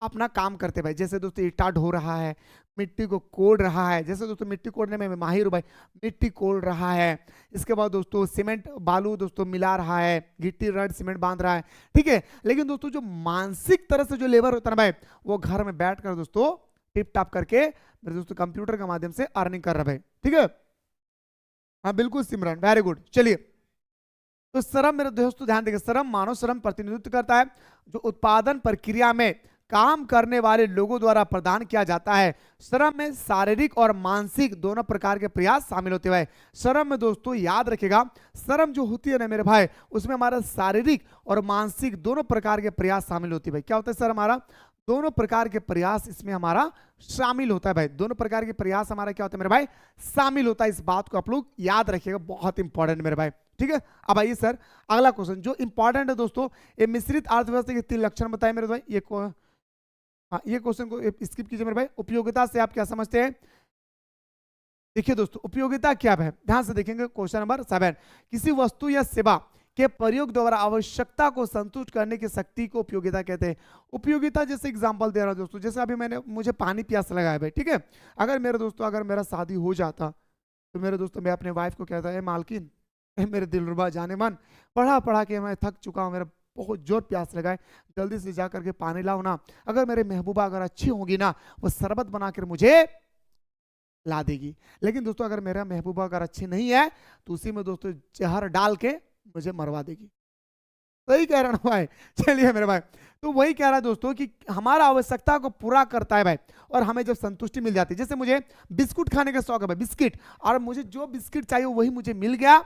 अपना काम करते भाई, जैसे दोस्तों ईटा ढो रहा है, मिट्टी को कोड़ रहा है, जैसे दोस्तों मिट्टी कोड़ने में मैं माहिर हूँ भाई, मिट्टी कोड़ रहा है। इसके बाद दोस्तों सीमेंट बालू दोस्तों मिला रहा है, गिट्टी रड सीमेंट बांध रहा है। ठीक है, लेकिन दोस्तों जो मानसिक तरह से जो लेबर होता है ना भाई, वो घर में बैठ कर दोस्तों टिप टाप करके मेरे दोस्तों कंप्यूटर के माध्यम से अर्निंग कर रहा है भाई। ठीक है, हाँ बिल्कुल सिमरन, वेरी गुड। चलिए, तो श्रम मेरे दोस्तों ध्यान देंगे, श्रम मानव श्रम प्रतिनिधित्व करता है जो उत्पादन प्रक्रिया में काम करने वाले लोगों द्वारा प्रदान किया जाता है। श्रम में शारीरिक और मानसिक दोनों प्रकार के प्रयास शामिल होते हैं। श्रम में दोस्तों याद रखिएगा, श्रम जो होती है ना मेरे भाई, उसमें हमारा शारीरिक और मानसिक दोनों प्रकार के प्रयास शामिल होती है भाई। क्या होता है सर? हमारा दोनों प्रकार के प्रयास इसमें हमारा शामिल होता है भाई। दोनों प्रकार के प्रयास हमारा क्या होता है मेरे भाई? शामिल होता है। इस बात को आप लोग याद रखिएगा, बहुत इंपॉर्टेंट मेरे भाई। ठीक है, अब आइए सर अगला क्वेश्चन जो इंपॉर्टेंट है दोस्तों, ये मिश्रित अर्थव्यवस्था के 3 लक्षण बताए मेरे भाई। हाँ, ये क्वेश्चन को स्किप कीजिए मेरे भाई। उपयोगिता से आप क्या समझते हैं? देखिए दोस्तों, उपयोगिता क्या है, ध्यान से देखेंगे। क्वेश्चन नंबर 7, किसी वस्तु या सेवा के प्रयोग द्वारा आवश्यकता को संतुष्ट करने की शक्ति को उपयोगिता कहते हैं। उपयोगिता जैसे एग्जांपल दे रहा हूं दोस्तों, जैसे अभी मुझे पानी प्यास लगा है भाई। ठीक है, अगर मेरे दोस्तों अगर मेरा शादी हो जाता तो मेरे दोस्तों मैं अपने वाइफ को कहता है, मालकिन मेरे दिलरुबा जाने मन, पढ़ा पढ़ा के मैं थक चुका हूँ, मेरा बहुत जोर प्यास लगा है, जल्दी से जा करके पानी लाओ ना। अगर मेरे महबूबा अगर अच्छी होंगी ना, वो शरबत बनाकर मुझे ला देगी। लेकिन दोस्तों अगर मेरा महबूबा अगर अच्छी नहीं है तो उसी में दोस्तों जहर डाल के मुझे मरवा देगी। सही कह रहा हूं भाई? चलिए मेरे भाई, तो वही कह रहा है दोस्तों कि हमारा आवश्यकता को पूरा करता है भाई, और हमें जब संतुष्टि मिल जाती है। जैसे मुझे बिस्कुट खाने का शौक है भाई, बिस्किट, और मुझे जो बिस्किट चाहिए वही मुझे मिल गया,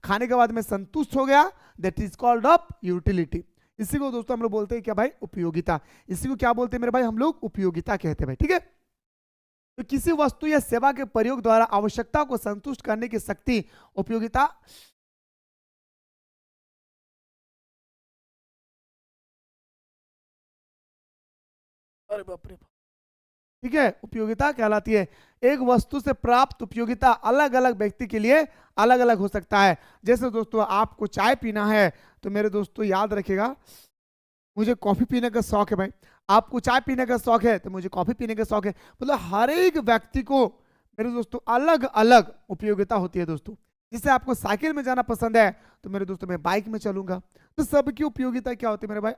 खाने के बाद मैं संतुष्ट हो गया, that is called off utility. इसी को दोस्तों हम लोग बोलते हैं क्या भाई? उपयोगिता। इसी को क्या बोलते हैं मेरे भाई? हम लोग उपयोगिता कहते हैं भाई। ठीक है, तो किसी वस्तु या सेवा के प्रयोग द्वारा आवश्यकता को संतुष्ट करने की शक्ति उपयोगिता। अरे बाप रे, ठीक है, उपयोगिता कहलाती है। एक वस्तु से प्राप्त उपयोगिता अलग अलग व्यक्ति के लिए अलग अलग हो सकता है। जैसे दोस्तों आपको चाय पीना है तो मेरे दोस्तों याद रखिएगा, मुझे कॉफी पीने का शौक है भाई, आपको चाय पीने का शौक है तो मुझे कॉफी पीने का शौक है। मतलब हर एक व्यक्ति को मेरे दोस्तों अलग अलग उपयोगिता होती है दोस्तों। जिससे आपको साइकिल में जाना पसंद है तो मेरे दोस्तों मैं बाइक में चलूंगा। तो सबकी उपयोगिता क्या होती है मेरे भाई?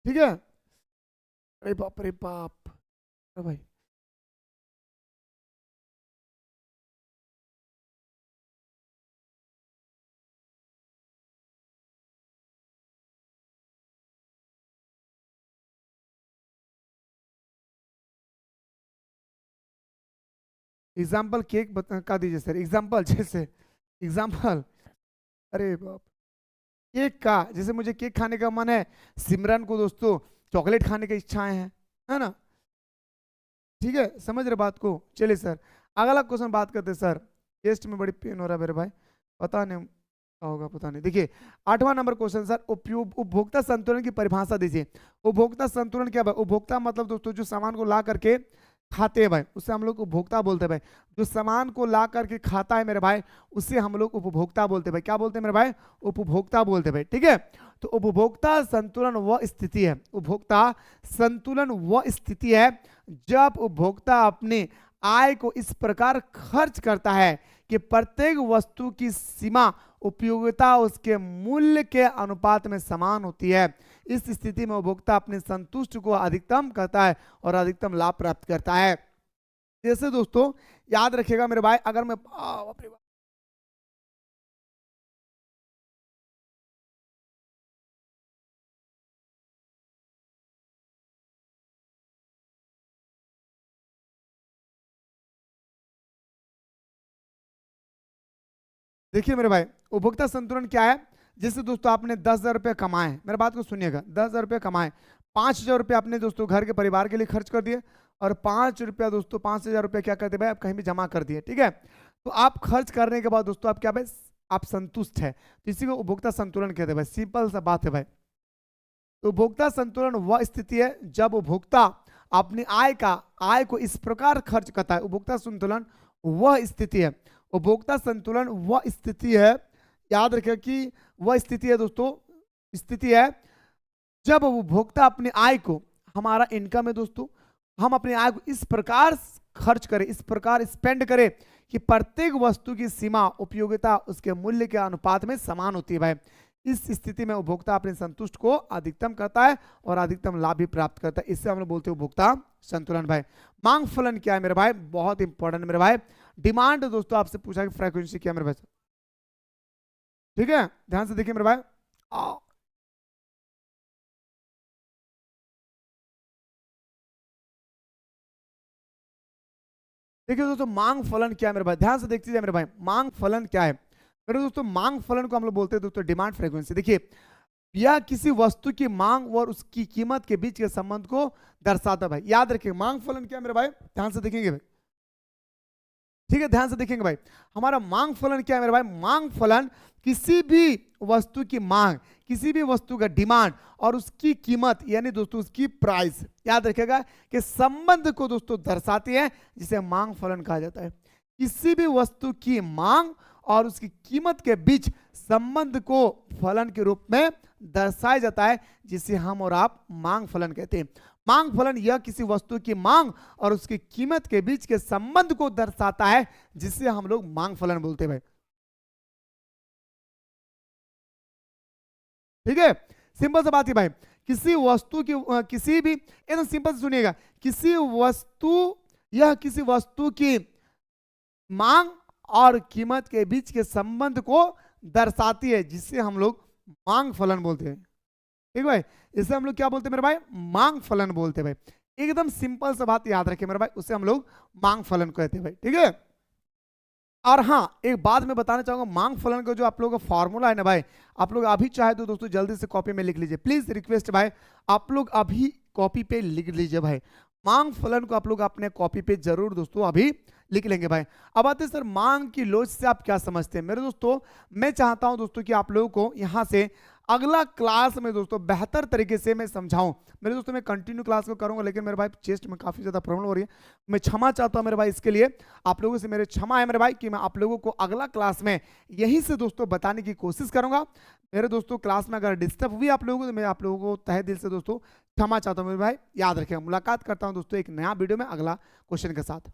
ठीक है, अरे बाप रे बाप, अरे भाई एग्जाम्पल केक का दीजिए सर, एग्जाम्पल जैसे एग्जाम्पल। अरे बाप, केक का, जैसे मुझे केक खाने का मन है, सिमरन को दोस्तों चॉकलेट खाने की इच्छाएं हैं, है ना? ठीक है, समझ रहे बात को? चलिए सर अगला क्वेश्चन बात करते हैं सर। टेस्ट में बड़ी पेन हो रहा है मेरे भाई, पता नहीं क्या होगा, पता नहीं। देखिए 8वां नंबर क्वेश्चन सर, उपभोक्ता संतुलन की परिभाषा दीजिए। उपभोक्ता संतुलन क्या है? उपभोक्ता मतलब दोस्तों जो सामान को ला करके खाते हैं भाई, उससे हम लोग उपभोक्ता बोलते हैं भाई। जो सामान को ला करके खाता है मेरे भाई, उससे हम लोग उपभोक्ता बोलते हैं भाई। क्या बोलते हैं मेरे भाई? उपभोक्ता बोलते हैं भाई। ठीक है, तो उपभोक्ता संतुलन वह स्थिति है, उपभोक्ता संतुलन वह स्थिति है जब उपभोक्ता अपने आय को इस प्रकार खर्च करता है कि प्रत्येक वस्तु की सीमा उपयोगिता उसके मूल्य के अनुपात में समान होती है। इस स्थिति में उपभोक्ता अपने संतुष्ट को अधिकतम करता है और अधिकतम लाभ प्राप्त करता है। जैसे दोस्तों याद रखिएगा मेरे भाई, अगर मैं देखिए मेरे भाई, उपभोक्ता संतुलन क्या है? जैसे दोस्तों आपने 10,000 रुपये कमाए, मेरे बात को सुनिएगा, 10,000 रुपये कमाए, 5,000 रुपये आपने दोस्तों घर के परिवार के लिए खर्च कर दिए, और 5 रुपया दोस्तों 5,000 रुपये क्या करते भाई? आप कहीं भी जमा कर दिए। ठीक है, तो आप खर्च करने के बाद दोस्तों आप क्या भाई? आप संतुष्ट है, तो इसी को उपभोक्ता संतुलन कहते हैं भाई। सिंपल सा बात है भाई। तो उपभोक्ता संतुलन वह स्थिति है जब उपभोक्ता अपनी आय को इस प्रकार खर्च करता है। उपभोक्ता संतुलन वह स्थिति है, उपभोक्ता संतुलन वह स्थिति है, याद रखें कि वह स्थिति है दोस्तों, स्थिति है जब उपभोक्ता अपनी आय को, हमारा इनकम है दोस्तों, हम अपनी आय को इस प्रकार खर्च करें, इस प्रकार स्पेंड करें कि प्रत्येक वस्तु की सीमा उपयोगिता उसके मूल्य के अनुपात में समान होती है भाई। इस स्थिति में उपभोक्ता अपने संतुष्ट को अधिकतम करता है और अधिकतम लाभ भी प्राप्त करता है। इससे हम लोग बोलते हैं उपभोक्ता संतुलन भाई। मांग फलन क्या है मेरे भाई, बहुत इंपॉर्टेंट मेरे भाई। डिमांड दोस्तों आपसे पूछा कि फ्रीक्वेंसी क्या है मेरे भाई, ठीक है, ध्यान से देखिए मेरे भाई। देखिए दोस्तों मांग फलन क्या है मेरे भाई, ध्यान से देखते जाइए मेरे भाई। मांग फलन क्या है मेरे दोस्तों, मांग फलन को हम लोग बोलते हैं दोस्तों डिमांड फ्रीक्वेंसी। देखिए यह किसी वस्तु की मांग और उसकी कीमत के बीच के संबंध को दर्शाता है भाई। याद रखिए मांग फलन क्या है मेरे भाई, ध्यान से देखेंगे भाई, ठीक है, ध्यान से देखेंगे भाई। हमारा मांग फलन क्या है मेरे भाई, मांग फलन किसी भी वस्तु की मांग, किसी भी वस्तु का डिमांड और उसकी कीमत यानी दोस्तों उसकी प्राइस, याद रखिएगा कि संबंध को दोस्तों दर्शाती है, जिसे मांग फलन कहा जाता है। किसी भी वस्तु की मांग और उसकी कीमत के बीच संबंध को फलन के रूप में दर्शाया जाता है, जिसे हम और आप मांग फलन कहते हैं। मांग फलन यह किसी वस्तु की मांग और उसकी कीमत के बीच के संबंध को दर्शाता है, जिसे हम लोग मांग फलन बोलते हैं भाई, ठीक है। सिंपल सा बात है भाई, किसी वस्तु की किसी भी, एकदम सिंपल से सुनिएगा, किसी वस्तु, यह किसी वस्तु की मांग और कीमत के बीच के संबंध को दर्शाती है, जिसे हम लोग मांग फलन बोलते हैं, ठीक भाई। इसे हम लोग क्या बोलते हैं मेरे भाई, मांग फलन बोलते हैं भाई। एकदम सिंपल सा बात याद रखें मेरे भाई, उसे हम लोग मांग फलन कहते हैं भाई, ठीक है। और हाँ एक बात मैं बताना चाहूंगा, मांग फलन का जो आप लोगों का फॉर्मूला है ना भाई, आप लोग अभी चाहे तो दोस्तों जल्दी से कॉपी में लिख लीजिए, प्लीज रिक्वेस्ट भाई, आप लोग अभी कॉपी पे लिख लीजिए भाई। मांग फलन को आप लोग अपने कॉपी पे जरूर दोस्तों अभी लिख लेंगे भाई। अब आते हैं सर मांग की लोच से आप क्या समझते हैं मेरे दोस्तों। मैं चाहता हूं दोस्तों कि आप लोगों को यहां से अगला क्लास में दोस्तों बेहतर तरीके से मैं समझाऊं मेरे दोस्तों। मैं कंटिन्यू क्लास को करूंगा, लेकिन मेरे भाई चेस्ट में काफी ज्यादा प्रॉब्लम हो रही है, मैं क्षमा चाहता हूं मेरे भाई। इसके लिए आप लोगों से मेरे क्षमा है मेरे भाई कि मैं आप लोगों को अगला क्लास में यहीं से दोस्तों बताने की कोशिश करूंगा मेरे दोस्तों। क्लास में अगर डिस्टर्ब हुई आप लोगों को, तो मैं आप लोगों को तहे दिल से दोस्तों क्षमा चाहता हूं मेरे भाई। याद रखें, मुलाकात करता हूं दोस्तों एक नया वीडियो में अगला क्वेश्चन के साथ।